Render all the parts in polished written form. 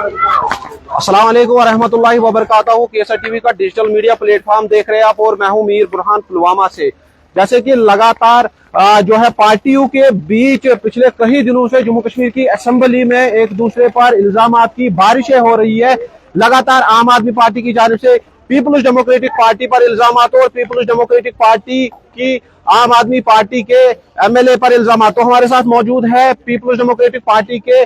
अस्सलाम वालेकुम वरहमतुल्लाहि वबरकातुहू। केसर टीवी का डिजिटल मीडिया प्लेटफॉर्म देख रहे हैं आप और मैं हूं मीर बुरहान पुलवामा से। जैसे कि लगातार जो है पार्टियों के बीच पिछले कई दिनों से जम्मू कश्मीर की असेंबली में एक दूसरे पर इल्जामात की बारिशें हो रही है। लगातार आम आदमी पार्टी की जानिब से पीपल्स डेमोक्रेटिक पार्टी पर इल्जामात और पीपल्स डेमोक्रेटिक पार्टी की आम आदमी पार्टी के एमएलए पर इल्जाम। तो हमारे साथ मौजूद है पीपल्स डेमोक्रेटिक पार्टी के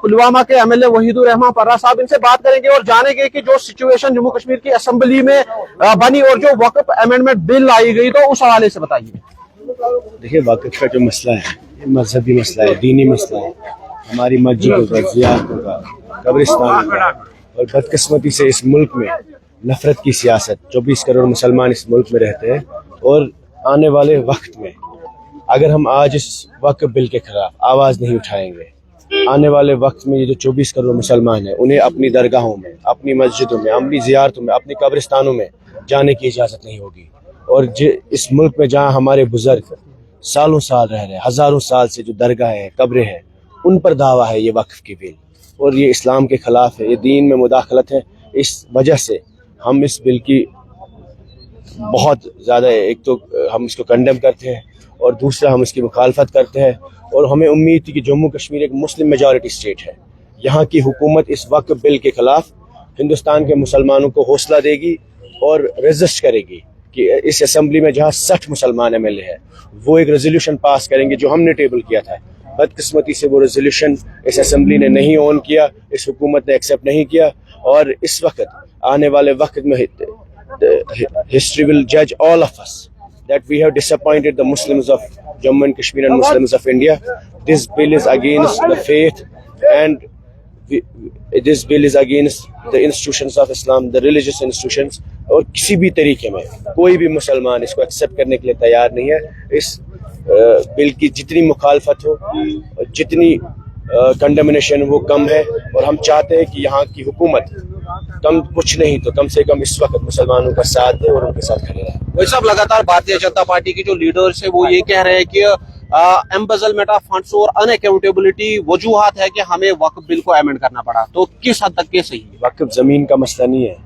पुलवामा के एमएलए वहीदुर रहमान पर्रा साहब। इनसे बात करेंगे और जानेंगे कि जो सिचुएशन जम्मू कश्मीर की असेंबली में बनी और जो वक्फ अमेंडमेंट बिल लाई गई, तो उस हवाले से बताइए। देखिए, वक्फ का जो मसला है ये मजहबी मसला है, दीनी मसला है। हमारी मस्जिदों का, ज़ियारतों का, कब्रिस्तानों का, और बदकिस्मती से इस मुल्क में नफरत की सियासत। 24 करोड़ मुसलमान इस मुल्क में रहते हैं और आने वाले वक्त में अगर हम आज इस वक्फ बिल के खिलाफ आवाज़ नहीं उठाएंगे, आने वाले वक्त में ये जो 24 करोड़ मुसलमान हैं उन्हें अपनी दरगाहों में, अपनी मस्जिदों में, अपनी ज़ियारतों में, अपनी कब्रिस्तानों में जाने की इजाज़त नहीं होगी। और इस मुल्क में जहाँ हमारे बुजुर्ग सालों साल रह रहे हैं, हज़ारों साल से जो दरगाह हैं, कब्रें हैं, उन पर दावा है ये वक्फ की बिल, और ये इस्लाम के ख़िलाफ़ है, ये दीन में मुदाखलत है। इस वजह से हम इस बिल की बहुत ज़्यादा, एक तो हम इसको कंडेम करते हैं और दूसरा हम इसकी मुखालफत करते हैं। और हमें उम्मीद थी कि जम्मू कश्मीर एक मुस्लिम मेजॉरिटी स्टेट है, यहाँ की हुकूमत इस वक्फ बिल के ख़िलाफ़ हिंदुस्तान के मुसलमानों को हौसला देगी और रेजिस्ट करेगी कि इस असम्बली में जहाँ 60 मुसलमान एमएलए है वो एक रेजोल्यूशन पास करेंगे जो हमने टेबल किया था। बदकिस्मती से वो रेजोल्यूशन इस असम्बली ने नहीं ऑन किया, इस हुकूमत ने एक्सेप्ट नहीं किया, और इस वक्त आने वाले वक्त में history will judge all of us that we have disappointed the Muslims of Jammu and Kashmir and Muslims of India. This bill is against the faith and this bill is against the institutions of Islam, the religious institutions. और किसी भी तरीके में कोई भी मुसलमान इसको accept करने के लिए तैयार नहीं है। इस बिल की जितनी मुखालफत हो, जितनी कंडेमिनेशन वो कम है, और हम चाहते हैं कि यहाँ की हुकूमत कम कुछ नहीं तो कम से कम इस वक्त मुसलमानों का साथ दे और उनके साथ खड़े रहे। वही सब लगातार भारतीय जनता पार्टी के जो लीडर्स है वो ये कह रहे हैं कि एम्बेजलमेंट ऑफ फंड्स और अनअकाउंटेबिलिटी वजूहात है कि हमें वक्फ बिल को अमेंड करना पड़ा। तो किस हद तक के सही है? वक्फ ज़मीन का मसला नहीं है,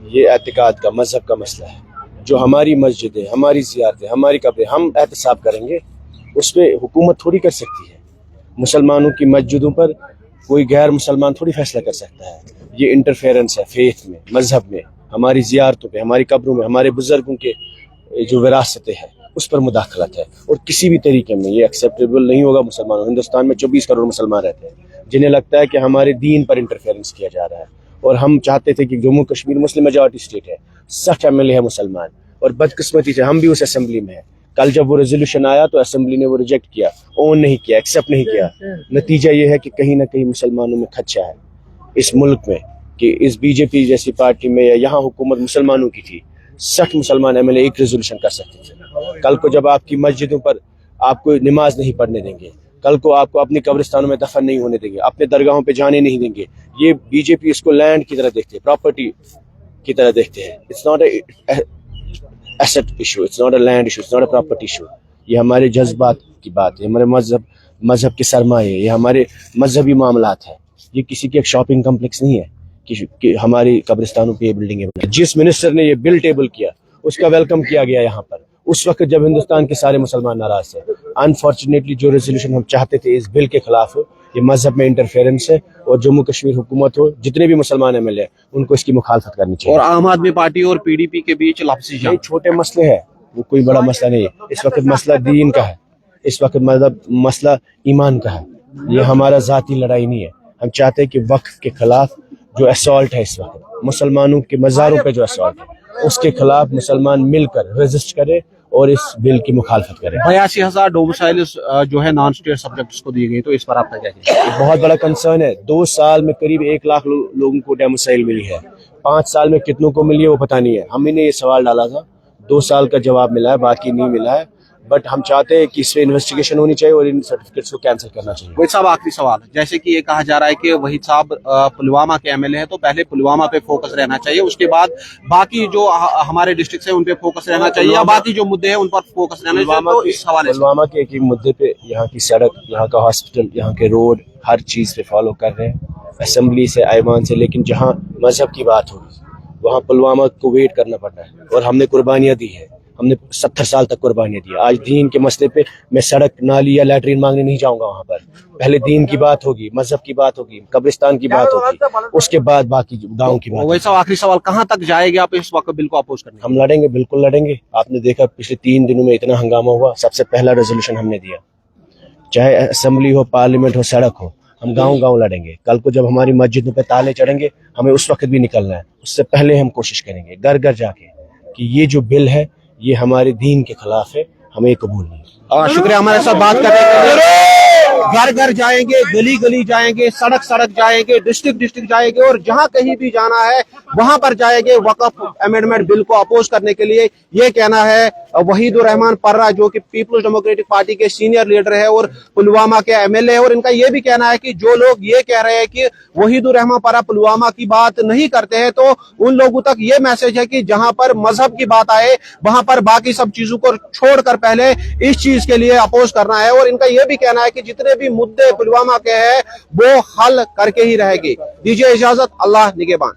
ये एतिकाद का, मजहब का मसला है। जो हमारी मस्जिदें, हमारी ज़ियारतें, हमारी कब्रें हम एहतसाब करेंगे, उस पर हुकूमत थोड़ी कर सकती है। मुसलमानों की मस्जिदों पर कोई गैर मुसलमान थोड़ी फैसला कर सकता है। ये इंटरफेरेंस है फेथ में, मजहब में, हमारी ज़ियारतों पे, हमारी कब्रों में, हमारे बुजुर्गों के जो विरासतें हैं उस पर मुदाखलत है, और किसी भी तरीके में ये एक्सेप्टेबल नहीं होगा मुसलमानों। हिंदुस्तान में 24 करोड़ मुसलमान रहते हैं जिन्हें लगता है कि हमारे दीन पर इंटरफेरेंस किया जा रहा है। और हम चाहते थे कि Jammu Kashmir Muslim majority state है, 60 एमएलए है मुसलमान, और बदकिस्मती से हम भी उस असेंबली में है। कल जब वो रेजोल्यूशन आया तो असेंबली ने वो रिजेक्ट किया, ऑन नहीं किया, एक्सेप्ट नहीं किया। नतीजा ये है कि कहीं ना कहीं मुसलमानों में खदशा है इस मुल्क में कि इस बीजेपी जैसी पार्टी में, या यहाँ हुकूमत मुसलमानों की थी, 60 मुसलमान एमएलए एक रेजोल्यूशन कर सकते थे। कल को जब आपकी मस्जिदों पर आपको नमाज नहीं पढ़ने देंगे, कल को आपको अपनी कब्रिस्तानों में दफन नहीं होने देंगे, अपने दरगाहों पे जाने नहीं देंगे, ये बीजेपी इसको लैंड की तरह देखते हैं, प्रॉपर्टी की तरह देखते हैं। It's not asset issue, it's not a land issue, it's not a property issue. ये हमारे जज्बात की बात है, हमारे मजहब के सरमाए, ये हमारे मजहबी मामलात है। ये किसी की एक शॉपिंग कम्प्लेक्स नहीं है कि हमारी कब्रिस्तानों पे ये बिल्डिंगें बनी। जिस मिनिस्टर ने ये बिल टेबल किया उसका वेलकम किया गया यहाँ पर, उस वक्त जब हिंदुस्तान के सारे मुसलमान नाराज थे। अनफॉर्चुनेटली जो रेजोल्यूशन हम चाहते थे इस बिल के खिलाफ हो, ये मजहब में इंटरफेरेंस है, और जम्मू कश्मीर हुकूमत हो, जितने भी मुसलमान एमएलए उनको इसकी मुखालफत करनी चाहिए। और आम आदमी पार्टी और पीडीपी के बीच लफ्ज़ी जंग, छोटे मसले हैं, वो कोई बड़ा मसला नहीं है। इस वक्त मसला दीन का है, इस वक्त मसला ईमान का है। ये हमारा ज़ाती लड़ाई नहीं है। हम चाहते हैं कि वक्फ के खिलाफ जो असॉल्ट है इस वक्त, मुसलमानों के मज़ारों पे जो असॉल्ट है, उसके खिलाफ मुसलमान मिलकर रेजिस्ट करे और इस बिल की मुखालफत करें। 82,000 डोमिसाइल्स जो है नॉन स्टेट सब्जेक्ट्स को दिए गए, तो इस पर आपका क्या कहना है? बहुत बड़ा कंसर्न है। 2 साल में करीब 1 लाख लोगों को डोमिसाइल मिली है, 5 साल में कितनों को मिली है वो पता नहीं है। हमने ये सवाल डाला था, 2 साल का जवाब मिला है, बाकी नहीं मिला है। बट हम चाहते हैं कि इस पे इन्वेस्टिगेशन होनी चाहिए और इन सर्टिफिकेट्स को कैंसिल करना चाहिए। वही साहब आखिरी सवाल, जैसे कि ये कहा जा रहा है कि वही साहब पुलवामा के एमएलए हैं, तो पहले पुलवामा पे फोकस रहना चाहिए, उसके बाद बाकी जो हमारे डिस्ट्रिक्ट है उन पे फोकस रहना चाहिए, या बाकी जो मुद्दे हैं उन पर फोकस रहना चाहिए। तो इस हवाले से पुलवामा के एक मुद्दे पे यहाँ की सड़क, यहाँ का हॉस्पिटल, यहाँ के रोड, हर चीज़ पे फॉलो कर रहे हैं, असेंबली से, ऐवान से। लेकिन जहाँ मजहब की बात होगी वहाँ पुलवामा को वेट करना पड़ता है, और हमने कुर्बानियाँ दी है, हमने 70 साल तक कुर्बानियाँ दी। आज दीन के मसले पे मैं सड़क, नाली या लैट्रीन मांगने नहीं जाऊंगा वहाँ पर। पहले दीन की बात होगी, मजहब की बात होगी, कब्रिस्तान की बात होगी, उसके बाद बाकी गांव की बात। वैसा आखिरी सवाल, कहाँ तक जाएंगे आप इस वक्त बिल को अपोज करने? हम लड़ेंगे, बिल्कुल लड़ेंगे। आपने देखा पिछले 3 दिनों में इतना हंगामा हुआ, सबसे पहला रेजोल्यूशन हमने दिया, चाहे असेंबली हो, पार्लियामेंट हो, सड़क हो, हम गांव लड़ेंगे। कल को जब हमारी मस्जिदों पे ताले चढ़ेंगे, हमें उस वक्त भी निकलना है, उससे पहले हम कोशिश करेंगे घर घर जाके कि ये जो बिल है ये हमारे दीन के खिलाफ है, हमें कबूल नहीं। शुक्रिया हमारे साथ बात करने के लिए। घर घर जाएंगे, गली गली जाएंगे, सड़क सड़क जाएंगे, डिस्ट्रिक्ट डिस्ट्रिक्ट जाएंगे, और जहां कहीं भी जाना है वहां पर जाएंगे वक्फ अमेंडमेंट बिल को अपोज करने के लिए। ये कहना है वहीदुर रहमान पर्रा, जो कि पीपल्स डेमोक्रेटिक पार्टी के सीनियर लीडर है और पुलवामा के एमएलए है, और इनका ये भी कहना है कि जो लोग ये कह रहे हैं कि वहीदुर रहमान पर्रा पुलवामा की बात नहीं करते हैं, तो उन लोगों तक ये मैसेज है कि जहां पर मजहब की बात आए वहां पर बाकी सब चीजों को छोड़कर पहले इस चीज के लिए अपोज करना है। और इनका यह भी कहना है कि जितने भी मुद्दे पुलवामा के हैं वो हल करके ही रहेंगे। दीजिए इजाजत, अल्लाह निगहबान।